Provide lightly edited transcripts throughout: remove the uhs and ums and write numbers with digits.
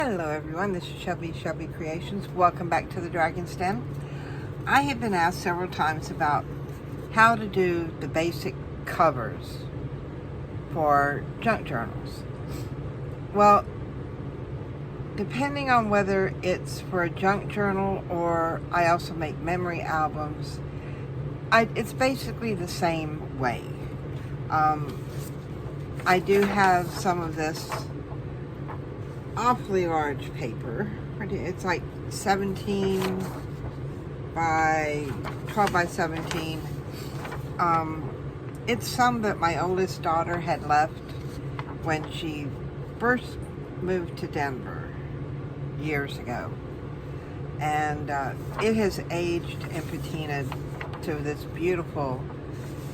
Hello everyone, this is Shelby Creations. Welcome back to the Dragon's Den. I have been asked several times about how to do the basic covers for junk journals. Well, depending on whether it's for a junk journal or I also make memory albums, it's basically the same way. I do have some of this awfully large paper. It's like 17 by 12 by 17. It's some that my oldest daughter had left when she first moved to Denver years ago, and it has aged and patinaed to this beautiful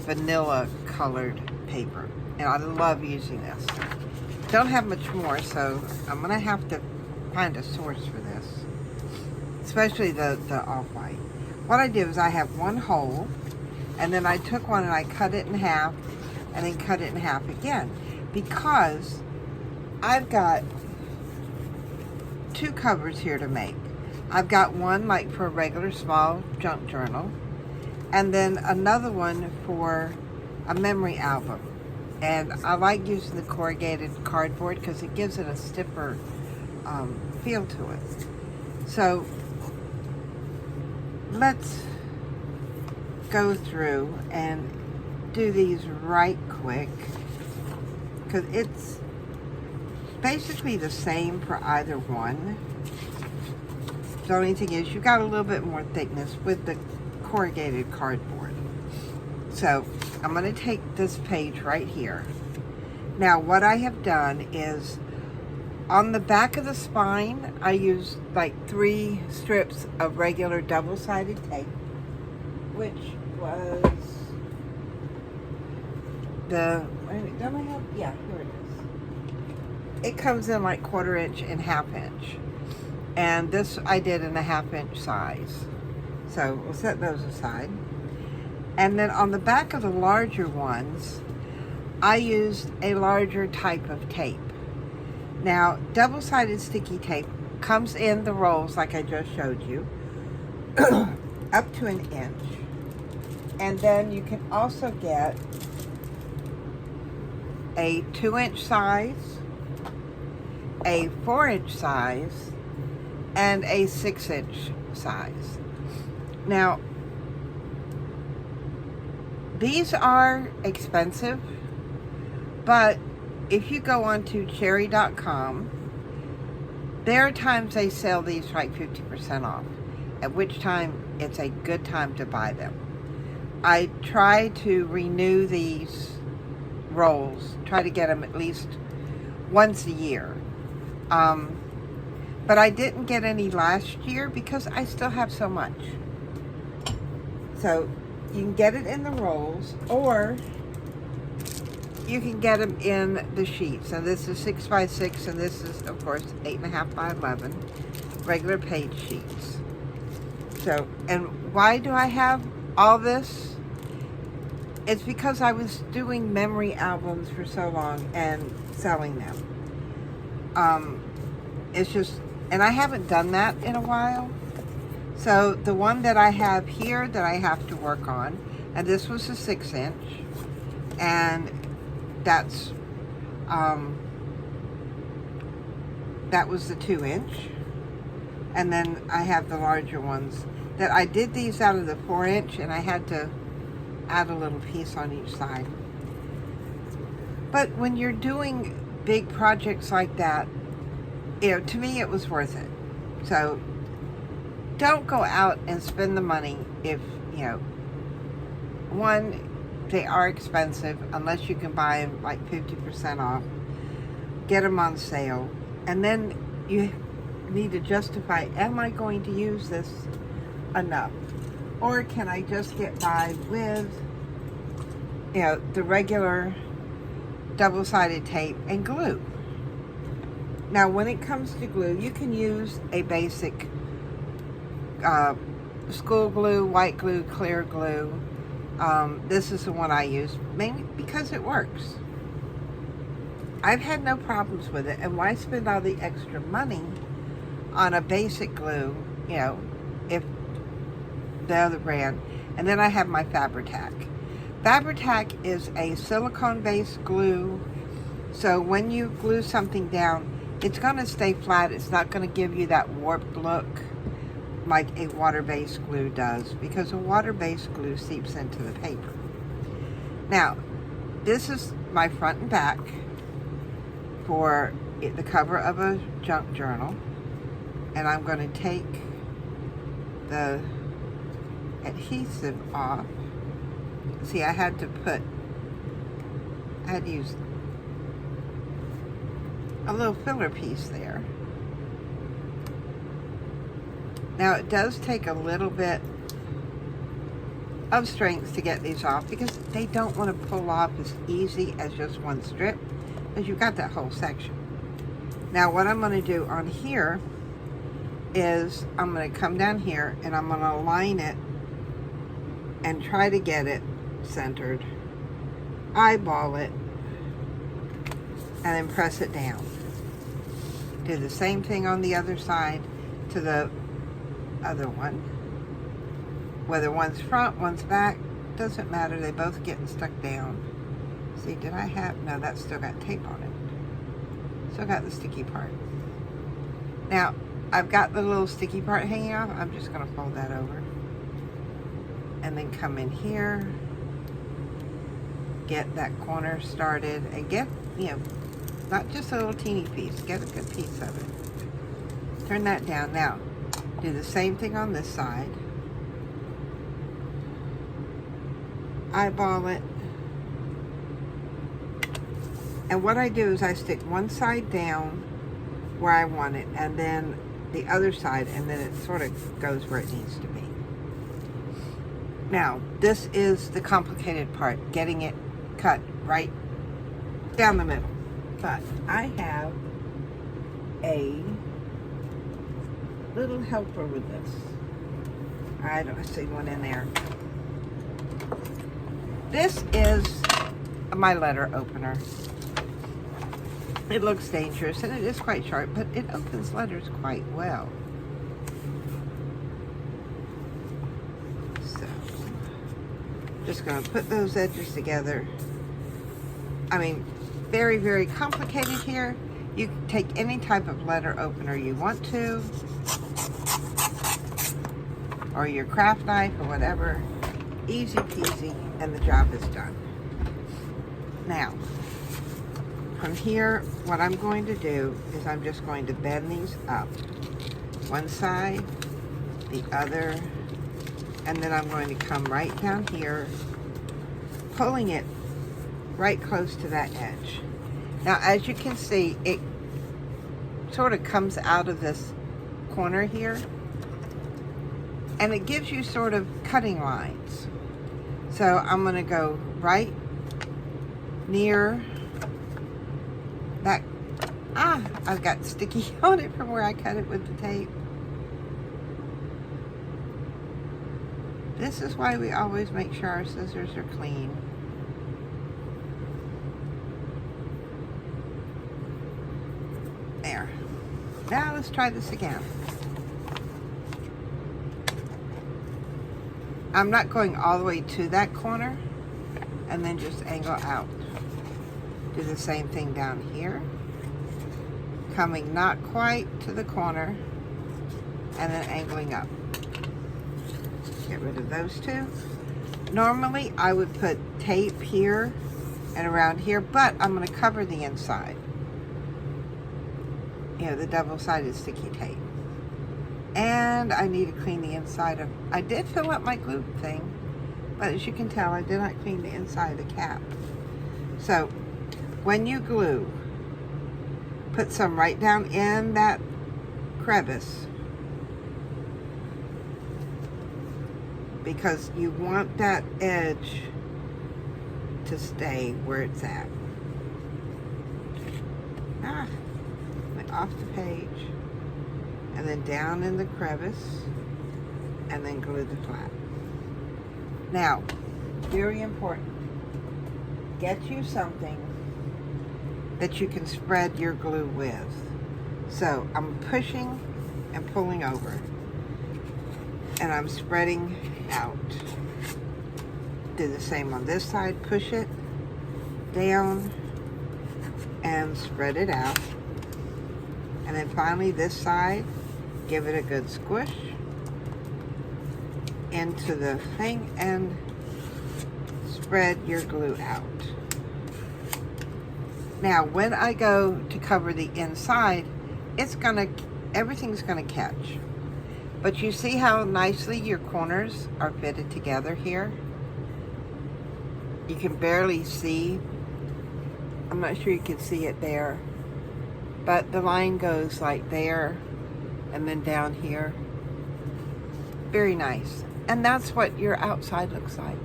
vanilla colored paper, and I love using this. Don't have much more, so I'm gonna have to find a source for this, especially the off-white. What I did was I have one hole, and then I took one and I cut it in half, and then cut it in half again, because I've got two covers here to make. I've got one like for a regular small junk journal, and then another one for a memory album. And I like using the corrugated cardboard because it gives it a stiffer feel to it. So let's go through and do these right quick, because it's basically the same for either one. The only thing is you've got a little bit more thickness with the corrugated cardboard. So I'm going to take this page right here. Now what I have done is on the back of the spine I used like 3 strips of regular double-sided tape, which was don't I have, yeah, here it is. It comes in like 1/4 inch and 1/2 inch, and this I did in a 1/2 inch size, so we'll set those aside. And then on the back of the larger ones, I used a larger type of tape. Now, double-sided sticky tape comes in the rolls like I just showed you, up to 1 inch. And then you can also get a 2-inch size, a 4-inch size, and a 6-inch size. Now, these are expensive, but if you go onto cherry.com, there are times they sell these for like 50% off, at which time it's a good time to buy them. I try to renew these rolls, try to get them at least once a year. But I didn't get any last year because I still have so much. So you can get it in the rolls, or you can get them in the sheets. And this is 6 by 6, and this is, of course, 8.5 by 11, regular page sheets. So, and why do I have all this? It's because I was doing memory albums for so long and selling them. It's just, and I haven't done that in a while. So the one that I have here that I have to work on, and this was a 6-inch, and that's that was the 2-inch, and then I have the larger ones that I did these out of the 4-inch, and I had to add a little piece on each side. But when you're doing big projects like that, you know, to me it was worth it. So don't go out and spend the money if, you know, one, they are expensive unless you can buy them like 50% off. Get them on sale. And then you need to justify, am I going to use this enough? Or can I just get by with, you know, the regular double-sided tape and glue? Now, when it comes to glue, you can use a basic school glue, white glue, clear glue. This is the one I use, mainly because it works. I've had no problems with it. And why spend all the extra money on a basic glue, you know, if the other brand. And then I have my Fabri-Tac. Fabri-Tac is a silicone-based glue, so when you glue something down, it's going to stay flat. It's not going to give you that warped look like a water-based glue does, because a water-based glue seeps into the paper. Now, this is my front and back for the cover of a junk journal, and I'm going to take the adhesive off. See, I had to use a little filler piece there. Now, it does take a little bit of strength to get these off, because they don't want to pull off as easy as just one strip, because you've got that whole section. Now, what I'm going to do on here is I'm going to come down here and I'm going to align it and try to get it centered, eyeball it, and then press it down. Do the same thing on the other side to the other one. Whether one's front, one's back, doesn't matter. They both getting stuck down. See, did I have, no, that's still got tape on it. Still got the sticky part. Now, I've got the little sticky part hanging off. I'm just going to fold that over. And then come in here, get that corner started, and get, you know, not just a little teeny piece, get a good piece of it. Turn that down. Now, do the same thing on this side. Eyeball it. And what I do is I stick one side down where I want it, and then the other side, and then it sort of goes where it needs to be. Now, this is the complicated part, getting it cut right down the middle. But I have a little helper with this. I don't see one in there. This is my letter opener. It looks dangerous, and it is quite sharp, but it opens letters quite well. So, just going to put those edges together. I mean, very, very complicated here. You can take any type of letter opener you want to, or your craft knife or whatever. Easy peasy, and the job is done. Now, from here, what I'm going to do is I'm just going to bend these up. One side, the other, and then I'm going to come right down here, pulling it right close to that edge. Now, as you can see, it sort of comes out of this corner here, and it gives you sort of cutting lines. So I'm going to go right near that. I've got sticky on it from where I cut it with the tape. This is why we always make sure our scissors are clean. There. Now let's try this again. I'm not going all the way to that corner, and then just angle out. Do the same thing down here. Coming not quite to the corner, and then angling up. Get rid of those two. Normally, I would put tape here and around here, but I'm going to cover the inside. You know, the double-sided sticky tape. And I need to clean the inside of, I did fill up my glue thing, but as you can tell, I did not clean the inside of the cap. So, when you glue, put some right down in that crevice, because you want that edge to stay where it's at. Went off the page, and then down in the crevice, and then glue the flat. Now, very important, get you something that you can spread your glue with. So I'm pushing and pulling over, and I'm spreading out. Do the same on this side, push it down and spread it out. And then finally this side, give it a good squish into the thing and spread your glue out. Now when I go to cover the inside, everything's gonna catch. But you see how nicely your corners are fitted together here? You can barely see. I'm not sure you can see it there, but the line goes like there and then down here. Very nice. And that's what your outside looks like.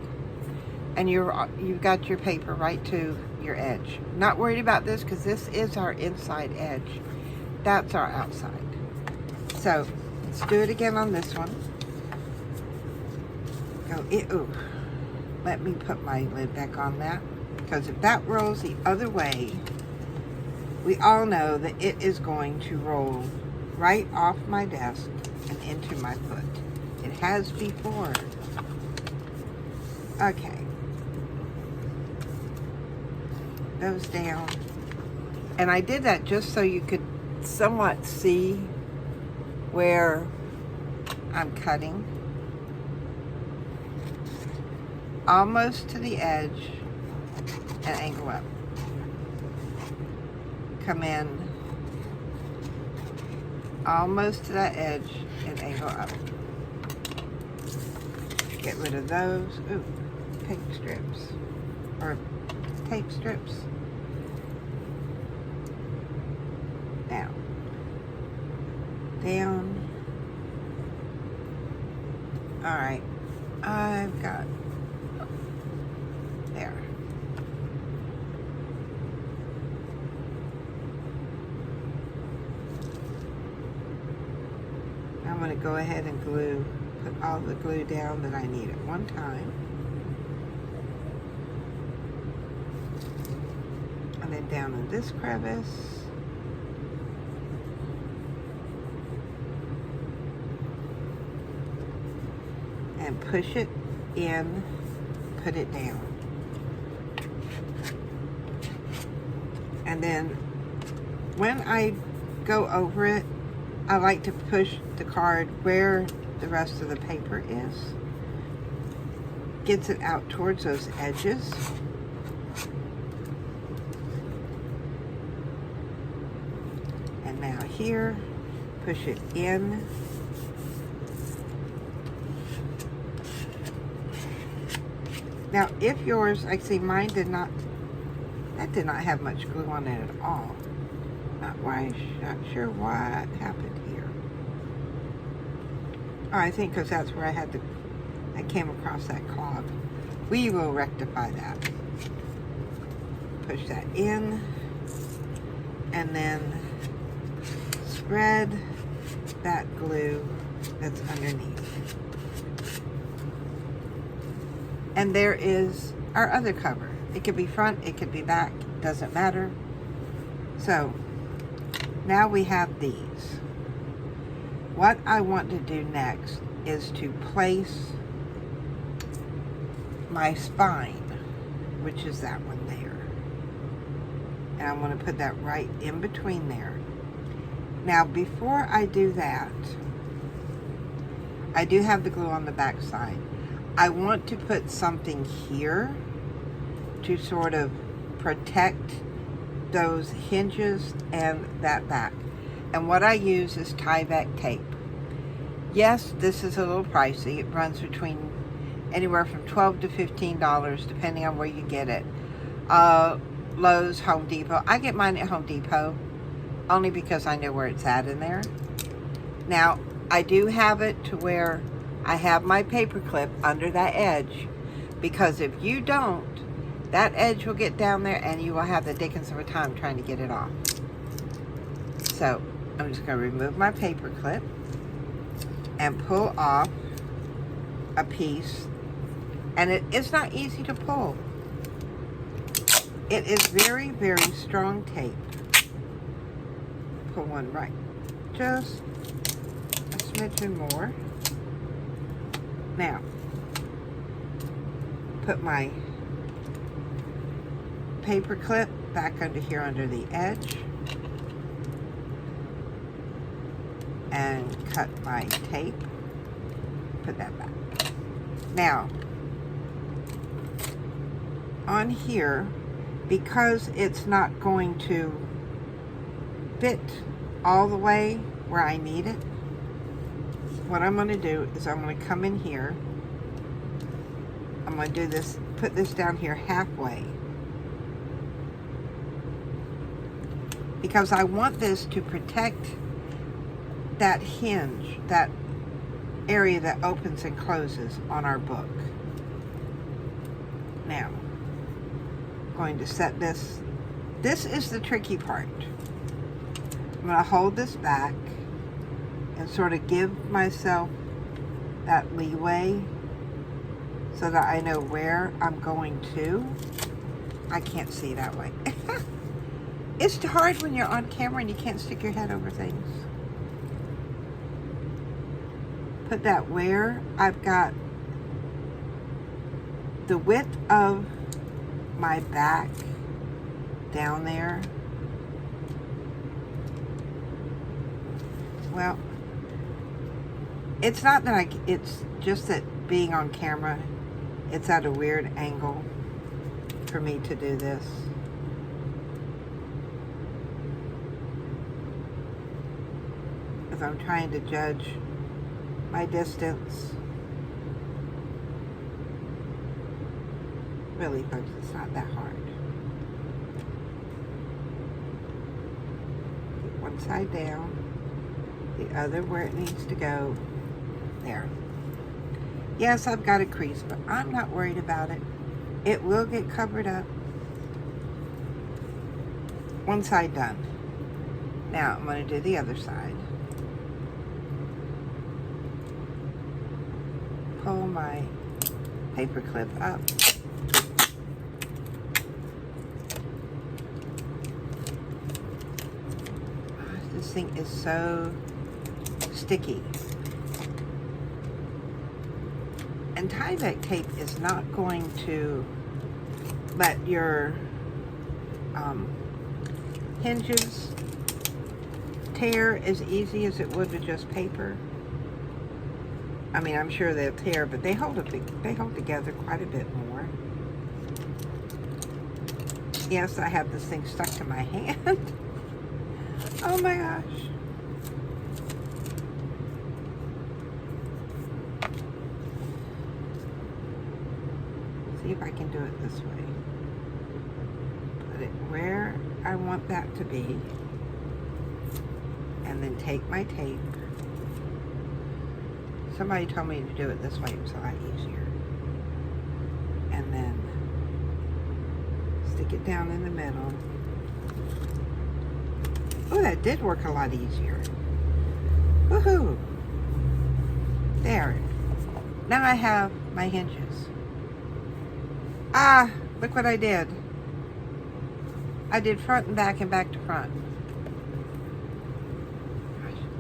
And you've got your paper right to your edge. Not worried about this because this is our inside edge. That's our outside. So let's do it again on this one. Ooh. Let me put my lid back on that, because if that rolls the other way, we all know that it is going to roll right off my desk and into my foot. It has before. Okay. Those down. And I did that just so you could somewhat see where I'm cutting. Almost to the edge and angle up. Come in almost to that edge and angle up. Get rid of those. Ooh, tape strips or tape strips. Now, down. All right, I've got there. I'm going to go ahead and put all the glue down that I need at one time. And then down in this crevice. And push it in, put it down. And then when I go over it, I like to push the card where the rest of the paper is. Gets it out towards those edges. And now here, push it in. Now if yours, I see mine did not have much glue on it at all. Not sure why it happened here. Oh, I think because that's where I came across that clog. We will rectify that. Push that in, and then spread that glue that's underneath. And there is our other cover. It could be front, it could be back, doesn't matter. So now we have these. What I want to do next is to place my spine, which is that one there. And I want to put that right in between there. Now before I do that, I do have the glue on the back side. I want to put something here to sort of protect those hinges and that back. And what I use is Tyvek tape. Yes, this is a little pricey. It runs between anywhere from $12 to $15, depending on where you get it. Lowe's, Home Depot. I get mine at Home Depot, only because I know where it's at in there. Now, I do have it to where I have my paper clip under that edge, because if you don't, that edge will get down there and you will have the dickens of a time trying to get it off. So I'm just going to remove my paper clip and pull off a piece. And it's not easy to pull. It is very, very strong tape. Pull one right, just a smidgen more. Now, put my paper clip back under here under the edge and cut my tape. Put that back. Now, on here, because it's not going to fit all the way where I need it, what I'm going to do is I'm going to come in here. I'm going to do this, put this down here halfway, because I want this to protect that hinge, that area that opens and closes on our book. Now, I'm going to set this. This is the tricky part. I'm going to hold this back and sort of give myself that leeway so that I know where I'm going to. I can't see that way. It's hard when you're on camera and you can't stick your head over things. Put that where I've got the width of my back down there. Well, it's not that it's just that being on camera, it's at a weird angle for me to do this. Because I'm trying to judge my distance. Really, folks, it's not that hard. Get one side down, the other where it needs to go. There. Yes, I've got a crease, but I'm not worried about it. It will get covered up. One side done. Now I'm going to do the other side. Pull my paper clip up. This thing is so sticky. And Tyvek tape is not going to let your hinges tear as easy as it would with just paper. I mean, I'm sure they'll tear, but they hold together quite a bit more. Yes, I have this thing stuck to my hand. Oh my gosh. See if I can do it this way. Put it where I want that to be. And then take my tape. Somebody told me to do it this way. It was a lot easier. And then stick it down in the middle. Oh, that did work a lot easier. Woohoo! There. Now I have my hinges. Ah, look what I did. I did front and back to front.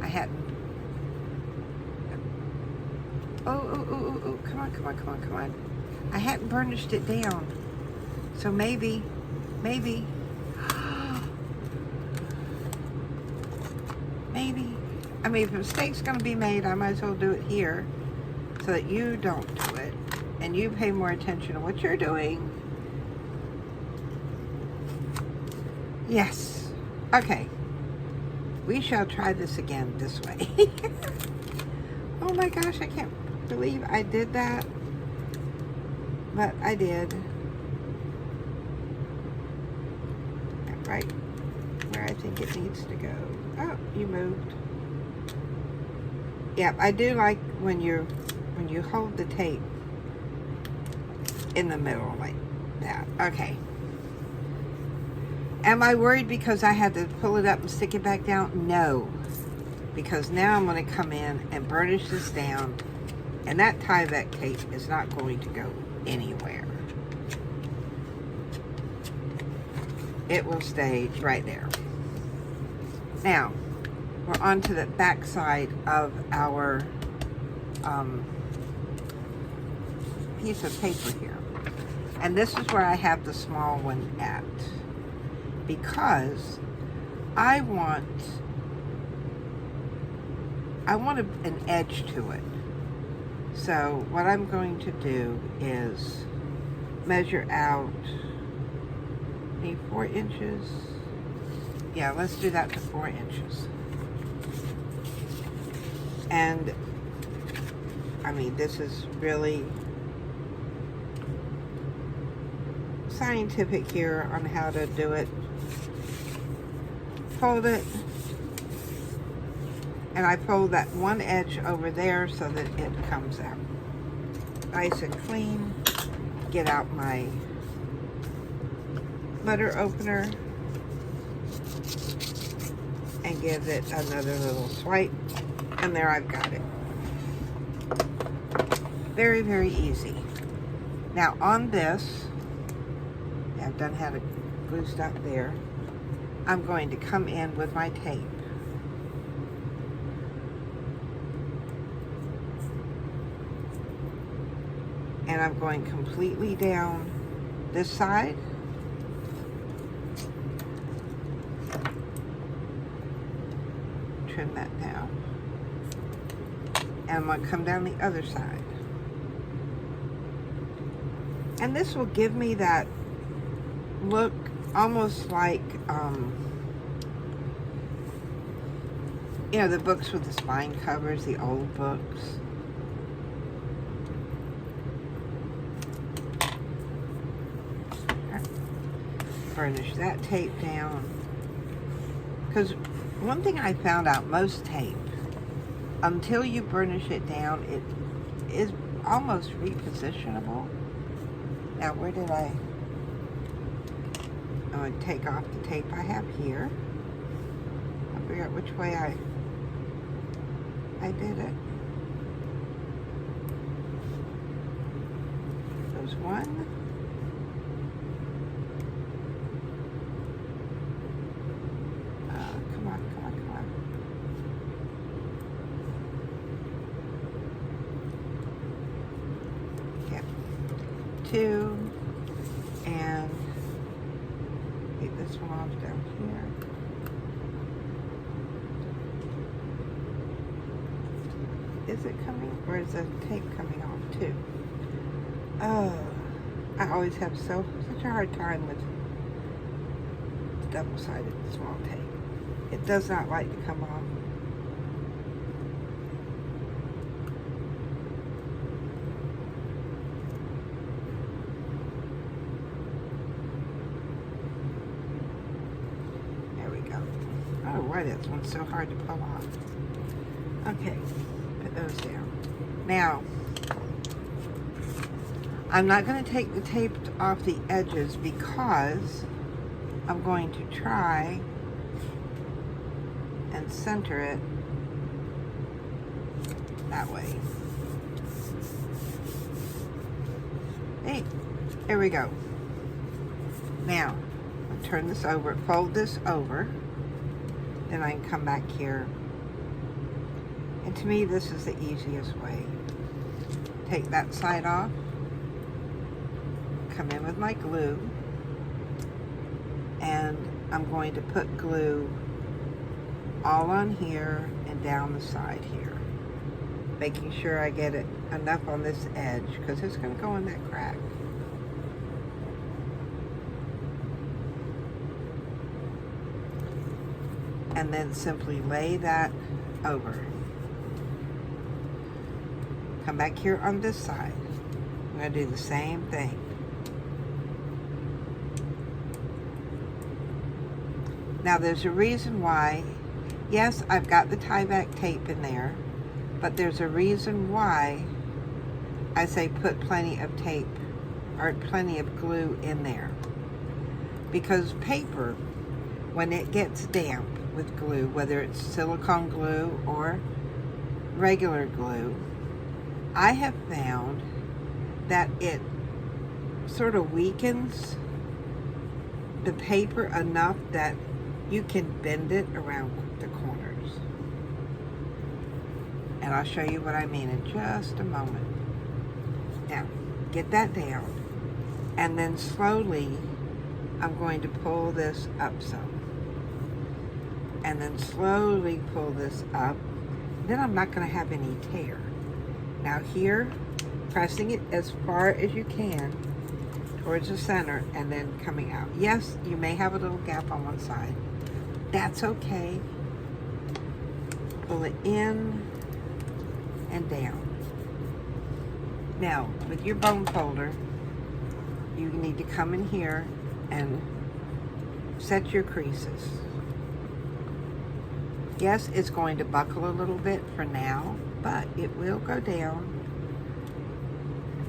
I hadn't. Oh, come on. I hadn't burnished it down. So maybe. Maybe. I mean, if a mistake's going to be made, I might as well do it here so that you don't do it and you pay more attention to what you're doing. Yes. Okay. We shall try this again this way. Oh my gosh, I can't believe I did that. But I did. Right where I think it needs to go. Oh, you moved. Yep, I do like when you hold the tape in the middle like that. Okay. Am I worried because I had to pull it up and stick it back down? No. Because now I'm going to come in and burnish this down, and that Tyvek tape is not going to go anywhere. it will stay right there. Now, we're on to the back side of our piece of paper here. And this is where I have the small one at, because I want an edge to it. So what I'm going to do is measure out, maybe 4 inches. Yeah, let's do that to 4 inches. And I mean, this is really scientific here on how to do it. Fold it, and I fold that one edge over there so that it comes out nice and clean. Get out my butter opener and give it another little swipe, and there I've got it. Very, very easy. Now on this, I've done had it glue stuck there. I'm going to come in with my tape. And I'm going completely down this side. Trim that down. And I'm going to come down the other side. And this will give me that look almost like, you know, the books with the spine covers, the old books. Burnish that tape down. Because one thing I found out, most tape, until you burnish it down, it is almost repositionable. Now, where did I'm going to take off the tape I have here. I'll figure out which way I did it. There's one. Come on. Yep. 2, and take this one off down here. Is it coming, or is the tape coming off too? Oh, I always have such a hard time with double-sided small tape. It does not like to come off. There we go. Oh, why that one's so hard to pull off. Okay, put those down. Now, I'm not going to take the tape off the edges because I'm going to try and center it that way. Hey, there we go. Now, I'll turn this over, fold this over, then I can come back here. And to me, this is the easiest way. Take that side off, come in with my glue, and I'm going to put glue all on here and down the side here, making sure I get it enough on this edge because it's going to go in that crack. And then simply lay that over. Come back here on this side. I'm going to do the same thing. Now there's a reason why, yes, I've got the tie-back tape in there, but there's a reason why I say put plenty of tape or plenty of glue in there. Because paper, when it gets damp with glue, whether it's silicone glue or regular glue, I have found that it sort of weakens the paper enough that you can bend it around the corners. And I'll show you what I mean in just a moment. Now, get that down. And then slowly, I'm going to pull this up some. And then slowly pull this up. Then I'm not going to have any tear. Now here, pressing it as far as you can towards the center and then coming out. Yes, you may have a little gap on one side. That's okay. Pull it in and down. Now, with your bone folder, you need to come in here and set your creases. Yes, it's going to buckle a little bit for now, but it will go down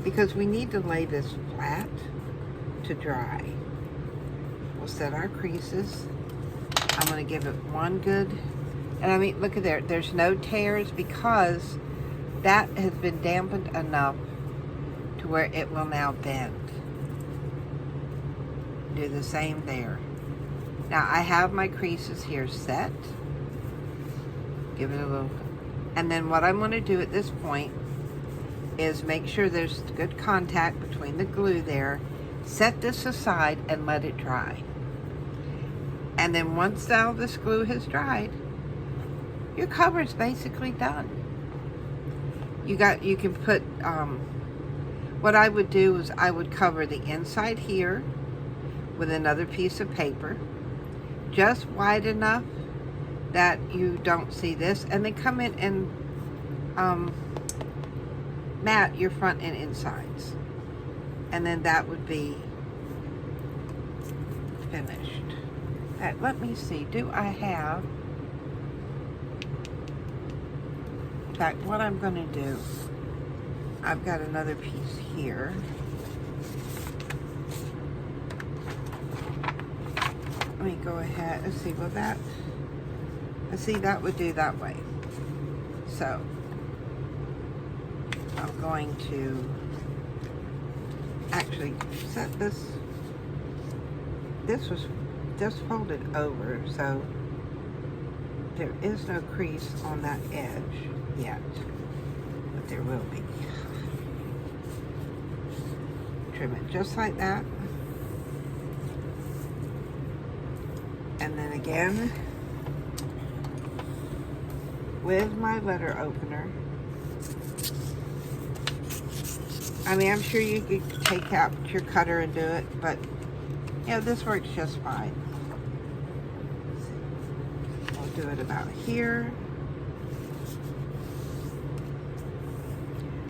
because we need to lay this flat to dry. We'll set our creases. I'm going to give it one good, and I mean, look at there. There's no tears because that has been dampened enough to where it will now bend. Do the same there. Now I have my creases here set. Give it a little, and then what I'm going to do at this point is make sure there's good contact between the glue there. Set this aside and let it dry. And then once all this glue has dried, your cover is basically done. You can put, what I would do is I would cover the inside here with another piece of paper, just wide enough that you don't see this, and then come in and mat your front and insides, and then that would be finished. Let me see, do I have, in fact, what I'm going to do, I've got another piece here. Let me go ahead, let's see, will that, see, that would do that way. So I'm going to actually set this. This was just folded over, so there is no crease on that edge yet, but there will be. Trim it just like that, and then again with my letter opener. I mean, I'm sure you could take out your cutter and do it, but you know, this works just fine. We'll do it about here.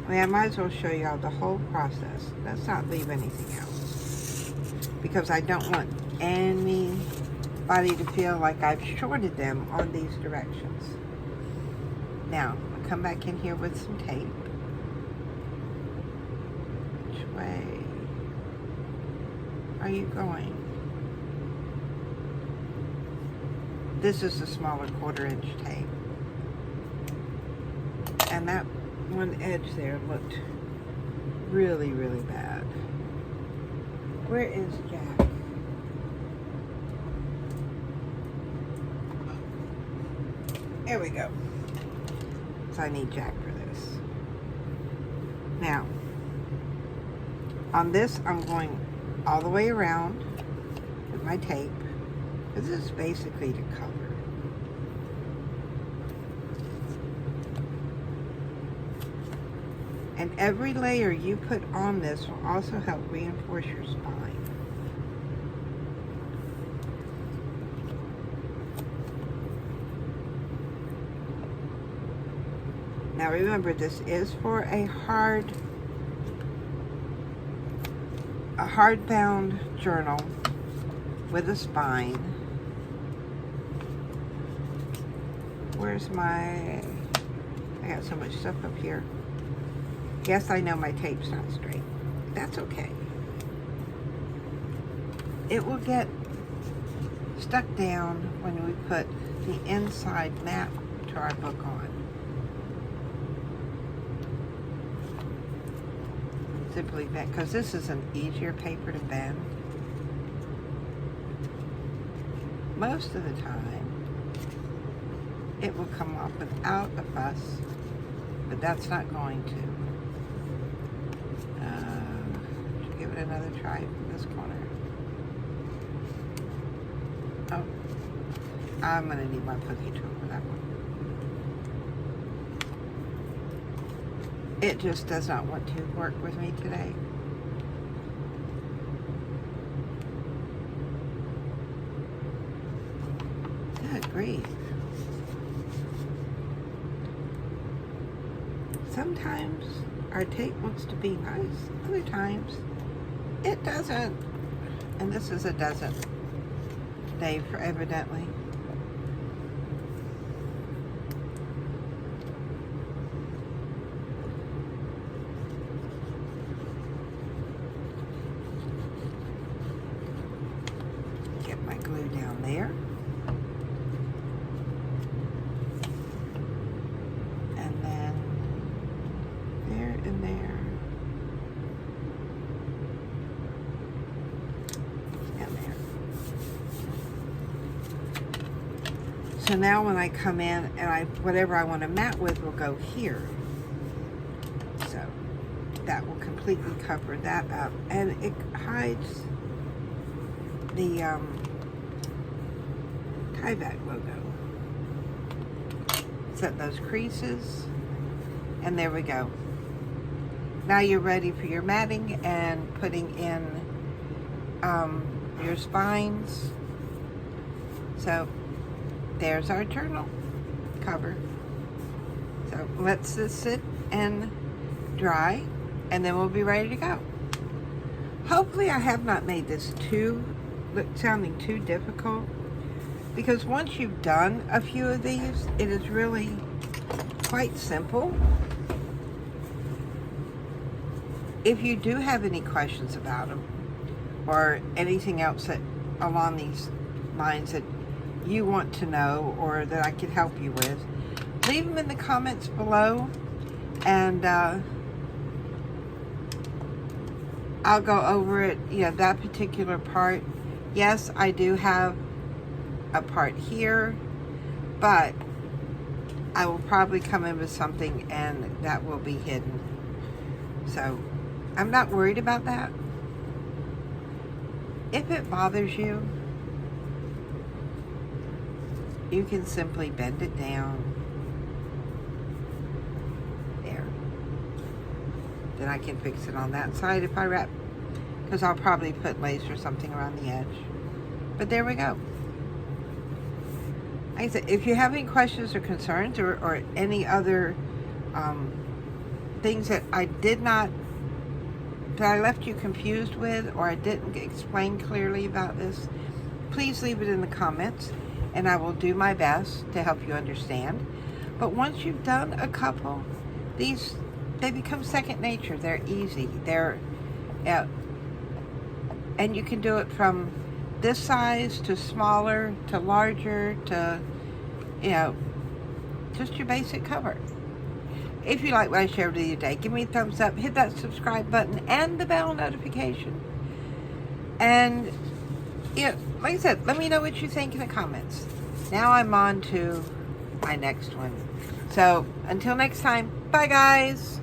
I mean, I might as well show you all the whole process. Let's not leave anything else, because I don't want anybody to feel like I've shorted them on these directions. Now, I'll come back in here with some tape. Which way are you going? This is the smaller 1/4-inch tape. And that one edge there looked really, really bad. Where is Jack? There we go. So I need Jack for this. Now, on this, I'm going all the way around with my tape. This is basically to cover. And every layer you put on this will also help reinforce your spine. Now remember, this is for a hardbound journal with a spine. Where's my, I got so much stuff up here. Yes, I know my tape's not straight. That's okay. It will get stuck down when we put the inside map to our book on. Simply bend, because this is an easier paper to bend. most of the time it will come off without a fuss, but that's not going to. Should give it another try from this corner. Oh, I'm going to need my pokey tool for that one. It just does not want to work with me today. Good grief. Sometimes our tape wants to be nice, other times it doesn't. And this is a doesn't day for evidently. Get my glue down there. And then there and there. And there. So now when I come in and whatever I want to mat with will go here. So that will completely cover that up. And it hides the Tyvek logo. Set those creases. And there we go. Now you're ready for your matting and putting in your spines. So there's our journal cover. So let's this sit and dry, and then we'll be ready to go. Hopefully I have not made this sounding too difficult, because once you've done a few of these, it is really quite simple. If you do have any questions about them or anything else that along these lines that you want to know or that I could help you with, leave them in the comments below, and I'll go over it, that particular part. Yes, I do have a part here, but I will probably come in with something and that will be hidden. So I'm not worried about that. If it bothers you, you can simply bend it down. There. Then I can fix it on that side if I wrap, because I'll probably put lace or something around the edge. But there we go. Like I said, if you have any questions or concerns or any other things that I left you confused with, or I didn't explain clearly about this, please leave it in the comments and I will do my best to help you understand. But once you've done a couple, they become second nature. They're easy. And you can do it from this size to smaller to larger to, just your basic cover. If you like what I shared with you today, give me a thumbs up, hit that subscribe button and the bell notification. And, like I said, let me know what you think in the comments. Now I'm on to my next one. So, until next time, bye guys.